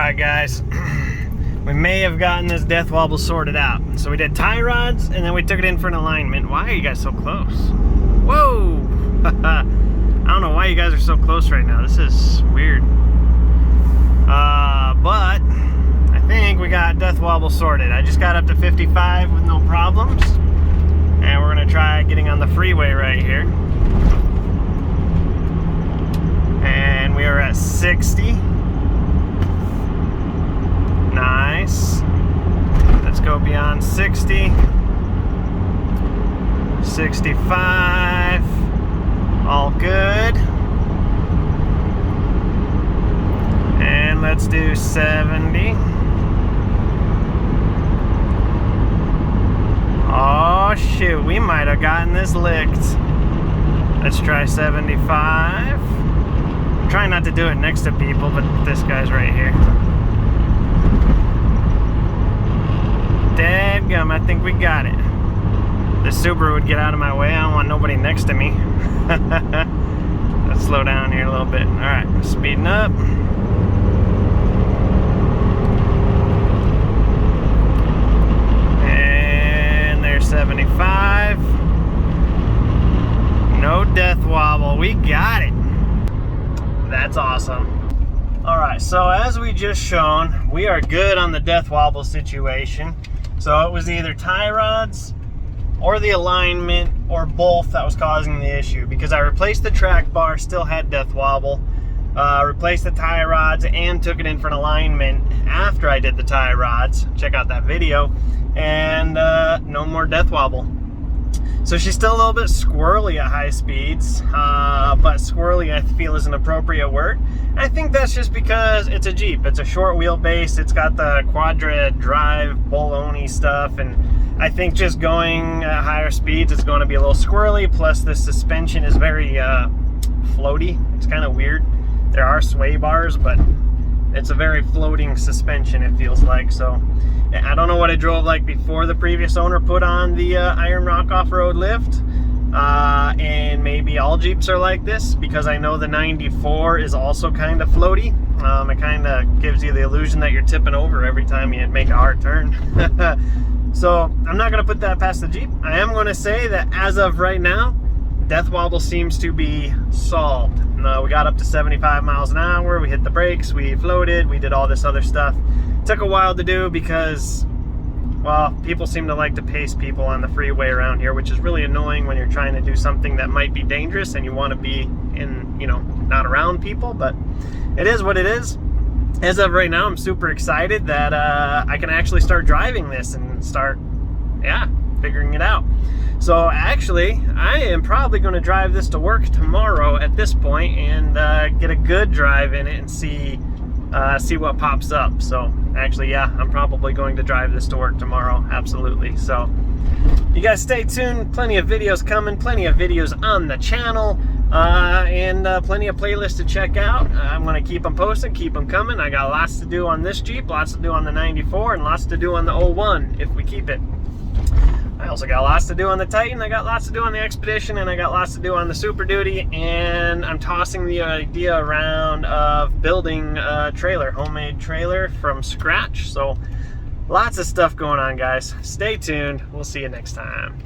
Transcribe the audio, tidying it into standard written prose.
Alright guys, we may have gotten this death wobble sorted out. So we did tie rods and then we took it in for an alignment. Why are you guys so close? Whoa! I don't know why you guys are so close right now. This is weird. But I think we got death wobble sorted. I just got up to 55 with no problems. And we're gonna try getting on the freeway right here. And we are at 60. Nice. Let's go beyond 60. 65. All good. And let's do 70. Oh shoot, we might have gotten this licked. Let's try 75. I'm trying not to do it next to people, but this guy's right here. Dadgum, I think we got it. The Subaru would get out of my way. I don't want nobody next to me. Let's slow down here a little bit. Alright, speeding up. And there's 75. No death wobble. We got it. That's awesome. Alright, so as we just shown, we are good on the death wobble situation. So it was either tie rods or the alignment or both that was causing the issue, because I replaced the track bar, still had death wobble, replaced the tie rods and took it in for an alignment after I did the tie rods. Check out that video. And no more death wobble. So she's still a little bit squirrely at high speeds, but squirrely I feel is an appropriate word. I think that's just because it's a Jeep. It's a short wheelbase. It's got the Quadra drive baloney stuff, and I think just going at higher speeds it's going to be a little squirrely. Plus the suspension is very floaty. It's kind of weird. There are sway bars, but it's a very floating suspension, it feels like. So I don't know what it drove like before the previous owner put on the Iron Rock off-road lift. And maybe all Jeeps are like this, because I know the 94 is also kind of floaty. It kind of gives you the illusion that you're tipping over every time you make a hard turn. So I'm not going to put that past the Jeep. I am going to say that as of right now, death wobble seems to be solved. We got up to 75 miles an hour, we hit the brakes, we floated, we did all this other stuff. It took a while to do because, well, people seem to like to pace people on the freeway around here, which is really annoying when you're trying to do something that might be dangerous and you want to be in, you know, not around people, but it is what it is. As of right now, I'm super excited that I can actually start driving this and start, yeah, figuring it out. So actually, I am probably going to drive this to work tomorrow at this point and get a good drive in it and see what pops up. So actually, yeah, I'm probably going to drive this to work tomorrow. Absolutely. So you guys stay tuned. Plenty of videos coming, plenty of videos on the channel, and plenty of playlists to check out. I'm going to keep them posted, keep them coming. I got lots to do on this Jeep, lots to do on the 94, and lots to do on the 01 if we keep it. I also got lots to do on the Titan, I got lots to do on the Expedition, and I got lots to do on the Super Duty, and I'm tossing the idea around of building a trailer, homemade trailer from scratch. So lots of stuff going on, guys. Stay tuned. We'll see you next time.